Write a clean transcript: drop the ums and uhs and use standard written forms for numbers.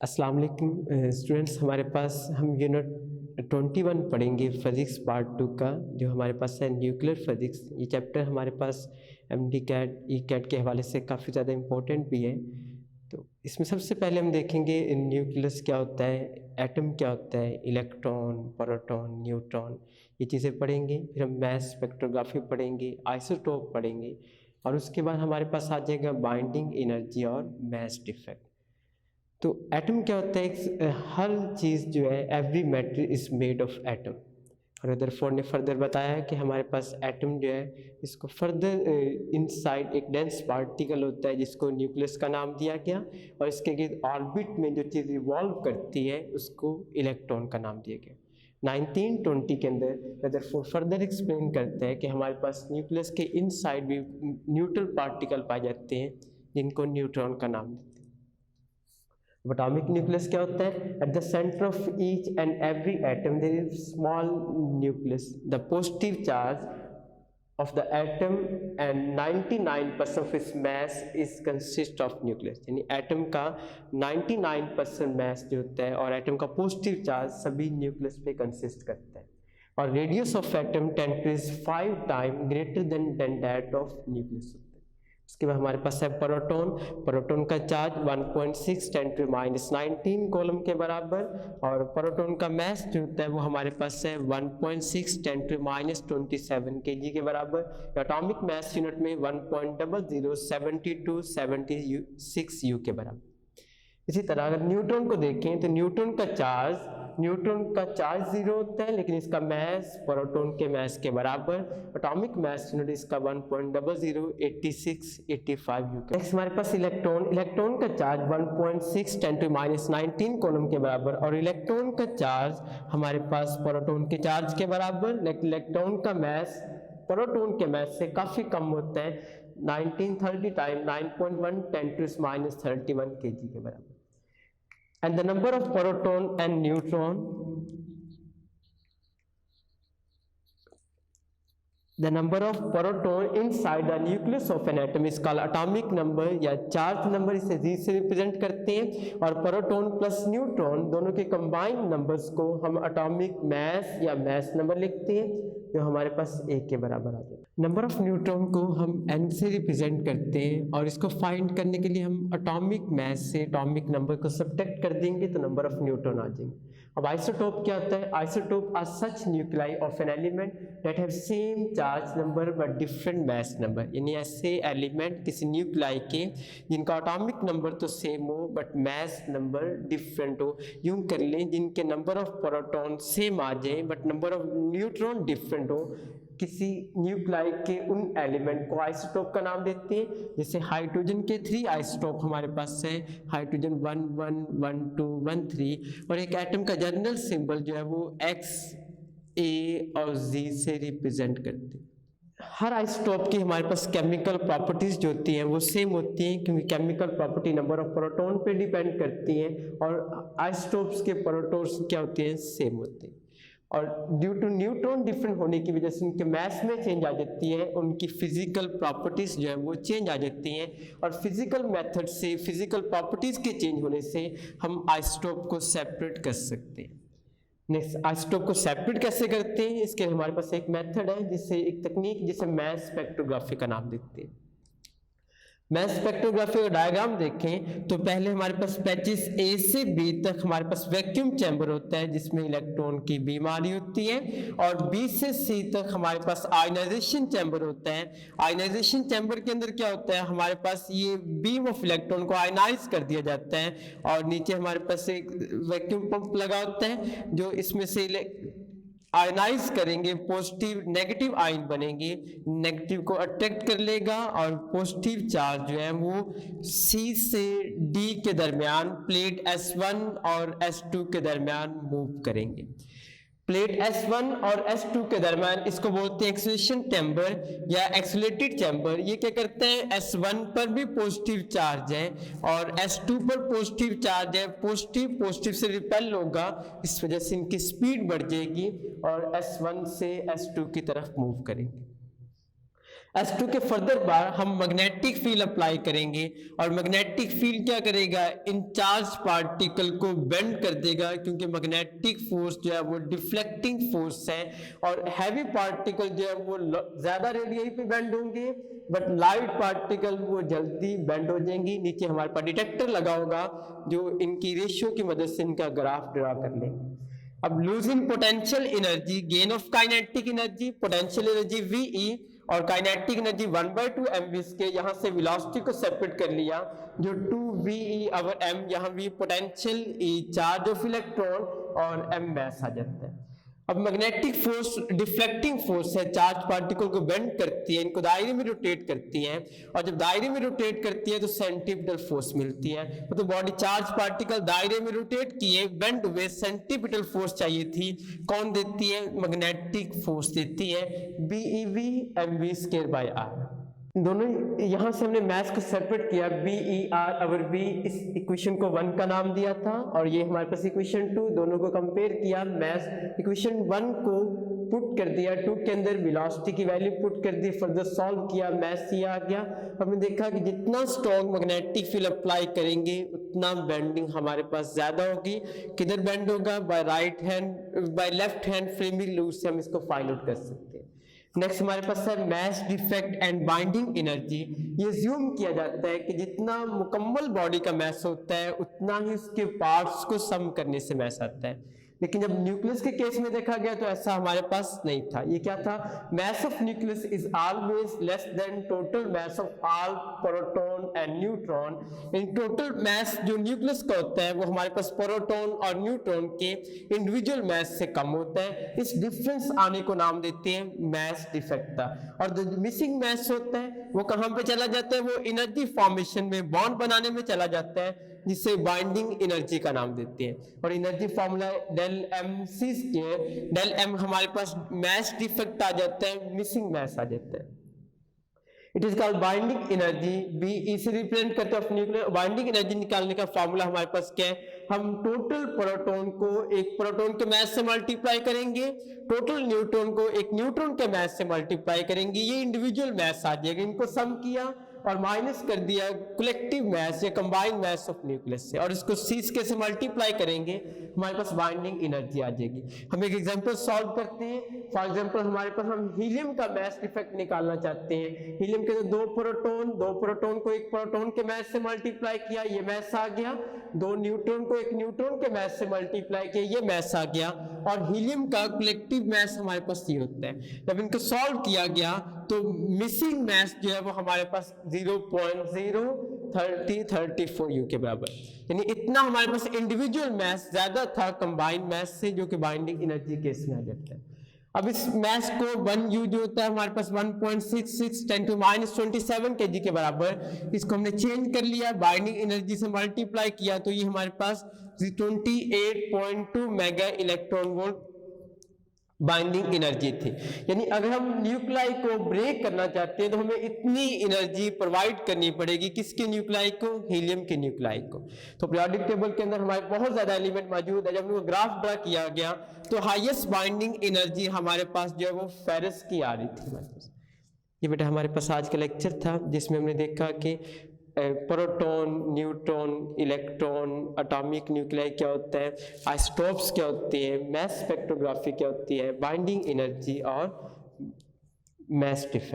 अस्सलाम वालेकुम स्टूडेंट्स। हमारे पास हम यूनिट 21 पढ़ेंगे फिज़िक्स पार्ट 2 का, जो हमारे पास है न्यूक्लियर फिज़िक्स। ये चैप्टर हमारे पास एमडी कैट ई कैट के हवाले से काफ़ी ज़्यादा इम्पोर्टेंट भी है। तो इसमें सबसे पहले हम देखेंगे न्यूक्लियस क्या होता है, एटम क्या होता है, इलेक्ट्रॉन, प्रोटॉन, न्यूट्रॉन, ये चीज़ें पढ़ेंगे। फिर हम मैस स्पेक्ट्रोग्राफी पढ़ेंगे, आइसोटोप पढ़ेंगे, और उसके बाद हमारे पास आ जाएगा बाइंडिंग एनर्जी और मैस डिफेक्ट। तो एटम क्या होता है, हर चीज़ जो है every matter is made of atom. और रदरफोर्ड ने फर्दर बताया है कि हमारे पास एटम जो है इसको फर्दर इनसाइड एक डेंस पार्टिकल होता है जिसको न्यूक्लियस का नाम दिया गया, और इसके गिर्द ऑर्बिट में जो चीज़ रिवॉल्व करती है उसको इलेक्ट्रॉन का नाम दिया गया। 1920 के अंदर रदरफोर्ड फर्दर एक्सप्लेन करते हैं कि हमारे पास न्यूक्लियस के इनसाइड भी न्यूट्रल पार्टिकल पाए जाते हैं जिनको न्यूट्रॉन का नाम देते हैं। एटॉमिक न्यूक्लियस क्या होता है? At the centre of each and every atom there is small nucleus, the positive charge of the atom and 99% of its mass is consist of nucleus. यानी एटम का 99% मास जो होता है और एटम का पॉजिटिव चार्ज सभी nucleus पे consist करता है। और radius of atom 10 is 5 time greater than that of nucleus. उसके बाद हमारे पास है प्रोटॉन। प्रोटॉन का चार्ज 1.6 10 - 19 कूलम के बराबर, और प्रोटॉन का मास जो होता है वो हमारे पास है 1.6 10 - 27 kg के बराबर। एटॉमिक मास यूनिट में 1.007276 U के बराबर। इसी तरह अगर न्यूट्रॉन को देखें तो न्यूट्रॉन का चार्ज 0 होता है, लेकिन इसका मास प्रोटॉन के मास के बराबर। एटॉमिक मास यूनिट इसका 1.008685 U। नेक्स्ट हमारे पास इलेक्ट्रॉन का चार्ज 1.6 10 - 19 कूलम के बराबर, और इलेक्ट्रॉन का चार्ज हमारे पास प्रोटॉन के चार्ज के बराबर, लेकिन इलेक्ट्रॉन का मास प्रोटॉन के मास से काफ़ी कम होता है, 1930 टाइम 9.1 10 - 31 kg के बराबर। And the number of proton and neutron, the number of proton inside the nucleus of an atom is called atomic number या चार्ज नंबर, इसे जी से रिप्रेजेंट करते हैं। और प्रोटॉन प्लस न्यूट्रॉन दोनों के कंबाइंड नंबर्स को हम एटॉमिक मास या मास नंबर लिखते हैं, जो हमारे पास 1 के बराबर आ जाए। नंबर ऑफ न्यूट्रॉन को हम n से रिप्रेजेंट करते हैं, और इसको फाइंड करने के लिए हम एटॉमिक मास से एटॉमिक नंबर को सब्ट्रैक्ट कर देंगे तो नंबर ऑफ न्यूट्रॉन आ जाएंगे। अब आइसोटोप क्या होता है? Isotope are such nuclei of an element that have same charge number but different mass number. यानी ऐसे एलिमेंट किसी न्यूक्लियाई के जिनका एटॉमिक नंबर तो सेम हो बट मास नंबर डिफरेंट हो। यूं कर लें, जिनके नंबर ऑफ प्रोटॉन सेम आ जाए but number of neutron different हो, किसी न्यूक्लियाई के उन एलिमेंट को आइसोटोप का नाम देते हैं। जैसे हाइड्रोजन के 3 आइसोटोप हमारे पास है, हाइड्रोजन 1 1 1 2 1 3, और एक एटम का जनरल सिंबल जो है वो X, A और Z से रिप्रेजेंट करते हैं। हर आइसोटोप की हमारे पास केमिकल प्रॉपर्टीज जो होती हैं वो सेम होती हैं, क्योंकि chemical property number of proton पे डिपेंड करती हैं, और आइसोटोप्स के प्रोटॉन्स क्या होते हैं, सेम होते हैं। और ड्यू टू न्यूट्रॉन डिफरेंट होने की वजह से उनके मास में चेंज आ जाती है, उनकी फिजिकल प्रॉपर्टीज जो है वो चेंज आ जाती हैं, और फिजिकल मेथड से फिजिकल प्रॉपर्टीज के चेंज होने से हम आइसोटोप को सेपरेट कर सकते हैं। नेक्स्ट, आइसोटोप को सेपरेट कैसे करते हैं? इसके हमारे पास एक मेथड है, जिससे एक तकनीक जिसे मास स्पेक्ट्रोग्राफी का नाम देते हैं। मास स्पेक्ट्रोग्राफी का डायग्राम देखें तो पहले हमारे पास पैचेस A से B तक हमारे पास वैक्यूम चैम्बर होता है जिसमें इलेक्ट्रॉन की बीमारी होती है, और B से C तक हमारे पास आयनाइजेशन चैम्बर होता है। आयनाइजेशन चैम्बर के अंदर क्या होता है, हमारे पास ये बीम ऑफ इलेक्ट्रॉन को आयनाइज कर दिया जाता है, और नीचे हमारे पास एक वैक्यूम पंप लगा होता है जो इसमें से आयनाइज करेंगे, पॉजिटिव नेगेटिव आयन बनेंगे, नेगेटिव को अट्रैक्ट कर लेगा, और पॉजिटिव चार्ज जो है वो C से D के दरमियान प्लेट S1 और S2 के दरमियान मूव करेंगे। प्लेट S1 और S2 के दरमियान इसको बोलते हैं एक्सेलेरेशन चैम्बर या एक्सेलेरेटेड चैम्बर। ये क्या करते हैं, S1 पर भी पॉजिटिव चार्ज है और S2 पर पॉजिटिव चार्ज है, पॉजिटिव से रिपेल होगा, इस वजह से इनकी स्पीड बढ़ जाएगी और S1 से S2 की तरफ मूव करेंगे। S2 के फर्दर बार हम मैग्नेटिक फील्ड अप्लाई करेंगे और मैग्नेटिक फील्ड क्या करेगा, इन चार्ज पार्टिकल को बेंड कर देगा, क्योंकि मैग्नेटिक फोर्स जो है वो डिफ्लेक्टिंग फोर्स है और हैवी पार्टिकल जो है वो ज्यादा रेडियस पे बेंड होंगे, बट लाइट पार्टिकल वो जल्दी बेंड हो जाएंगी। नीचे हमारे पास डिटेक्टर लगा होगा जो इनकी रेशियो की मदद से इनका ग्राफ ड्रा कर लेंगे। अब losing potential energy, gain of kinetic energy, potential energy VE और काइनेटिक एनर्जी 1/2 mv के, यहाँ से वेलोसिटी को सेपरेट कर लिया जो 2VE/m, यहाँ V potential, E charge of electron और m मैस आ जाता है। अब मैग्नेटिक फोर्स डिफ्लेक्टिंग फोर्स है, चार्ज पार्टिकल को बेंड करती है, इनको दायरे में रोटेट करती है और जब दायरे में रोटेट करती है तो सेंट्रीपिटल फोर्स मिलती है। तो बॉडी चार्ज पार्टिकल दायरे में रोटेट किए, बेंड हुए, सेंट्रीपिटल फोर्स चाहिए थी, कौन देती है, मैग्नेटिक फोर्स देती है, BeV/mv²/r। दोनों यहां से हमने मैथ को सेपरेट किया, BER/V, इस इक्वेशन को 1 का नाम दिया था और ये हमारे पास इक्वेशन 2, दोनों को कंपेयर किया, मैथ इक्वेशन 1 को पुट कर दिया, 2 के अंदर वेलोसिटी की वैल्यू पुट कर दी, फर्दर सॉल्व किया, मैथ ये आ गया। हमने देखा कि जितना स्ट्रॉन्ग मैग्नेटिक फील्ड अप्लाई करेंगे उतना बेंडिंग हमारे पास ज्यादा होगी। किधर बेंड होगा, by right hand, by left hand Fleming rules से हम इसको फाइंड आउट कर सकते हैं। नेक्स्ट हमारे पास है mass defect and binding energy. ये ज्यूम किया जाता है कि जितना मुकम्मल बॉडी का मैस होता है उतना ही उसके पार्ट्स को सम करने से मैस आता है, लेकिन जब न्यूक्लियस के केस में देखा गया तो ऐसा हमारे पास नहीं था। ये क्या था, mass of nucleus is always less than total mass of all proton and neutron. In total mess जो न्यूक्लियस का होता है वो हमारे पास प्रोटॉन और न्यूट्रॉन के इंडिविजुअल मैस से कम होता है। इस डिफरेंस आने को नाम देते हैं मैस डिफेक्ट। और जो मिसिंग मैस होता है वो कहां पे चला जाता है, वो एनर्जी फॉर्मेशन में, बॉन्ड बनाने में चला जाता है, जिसे बाइंडिंग एनर्जी का नाम देते हैं। और energy formula del MC square, del M हमारे पास मैस डिफेक्ट आ जाता है, मिसिंग मैस आ जाता है। It is called binding energy, BE से रिप्रेजेंट करते हैं न्यूक्लियर। बाइंडिंग एनर्जी निकालने का फॉर्मूला हमारे पास क्या है, हम टोटल प्रोटॉन को एक प्रोटॉन के मैस से मल्टीप्लाई करेंगे, टोटल न्यूट्रॉन को एक न्यूट्रॉन के मैस से मल्टीप्लाई करेंगे, ये इंडिविजुअल मैस आ जाएगा, इनको सम किया और माइनस कर दिया कलेक्टिव मैस या कंबाइंड मैस ऑफ न्यूक्लियस से, और इसको C से मल्टीप्लाई करेंगे, हमारे पास बाइंडिंग एनर्जी आ जाएगी। हम एक एग्जांपल सॉल्व करते हैं। फॉर एग्जांपल हमारे पास हम हीलियम का मैस डिफेक्ट निकालना चाहते हैं। हीलियम के दो प्रोटॉन को एक प्रोटॉन के मैस से मल्टीप्लाई किया, ये मैस आ गया, 2 न्यूट्रॉन को एक न्यूट्रॉन के मैस से मल्टीप्लाई किया, ये मैस आ गया, और हीलियम का कलेक्टिव मैस हमारे पास ये होता है। जब इनको सॉल्व किया गया तो मिसिंग मैस जो है वो हमारे पास 0.03034 U के बराबर, यानी इतना हमारे पास इंडिविजुअल मैस ज्यादा था कंबाइंड मैस से, जो कि बाइंडिंग एनर्जी केस में आ जाता है। अब इस मैस को 1 U जो होता है हमारे पास 1.66 10⁻27 kg के बराबर, इसको हमने चेंज कर लिया, बाइंडिंग एनर्जी से मल्टीप्लाई किया तो ये हमारे पास 28.2 mega electron volt binding energy थी। यानी अगर हम न्यूक्लाई को ब्रेक करना चाहते हैं तो हमें इतनी एनर्जी प्रोवाइड करनी पड़ेगी, किसके न्यूक्लाई को, हीलियम के न्यूक्लाई को। तो पीरियोडिक टेबल के अंदर हमारे बहुत ज्यादा एलिमेंट मौजूद है। जब ग्राफ ड्रा किया गया तो हाईएस्ट बाइंडिंग एनर्जी हमारे पास जो है वो फेरस की आ रही थी हमारे पास। ये बेटा हमारे पास आज का लेक्चर था जिसमें हमने देखा कि proton, neutron, electron, atomic nuclei क्या होता है, आइसोटोप्स क्या होती है, मैस स्पेक्ट्रोग्राफी क्या होती है, बाइंडिंग एनर्जी और मैस डिफेक्ट।